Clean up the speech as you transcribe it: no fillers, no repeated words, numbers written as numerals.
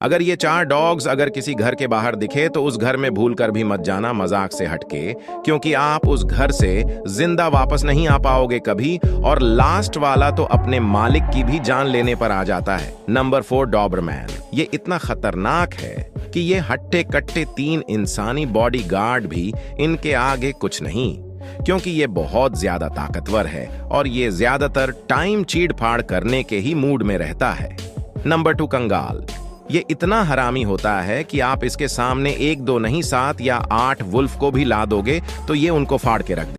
अगर ये 4 डॉग्स अगर किसी घर के बाहर दिखे तो उस घर में भूलकर भी मत जाना, मजाक से हटके, क्योंकि आप उस घर से जिंदा वापस नहीं आ पाओगे कभी। और लास्ट वाला तो अपने मालिक की भी जान लेने पर आ जाता है। Number 4, Dobermann. ये इतना खतरनाक है कि ये हट्टे कट्टे 3 इंसानी बॉडीगार्ड भी इनके आगे कुछ नहीं, क्योंकि ये बहुत ज्यादा ताकतवर है और ये ज्यादातर टाइम चीड़ फाड़ करने के ही मूड में रहता है। नंबर 2, कंगाल। ये इतना हरामी होता है कि आप इसके सामने 1 2 नहीं 7 या 8 वुल्फ को भी ला दोगे तो ये उनको फाड़ के रख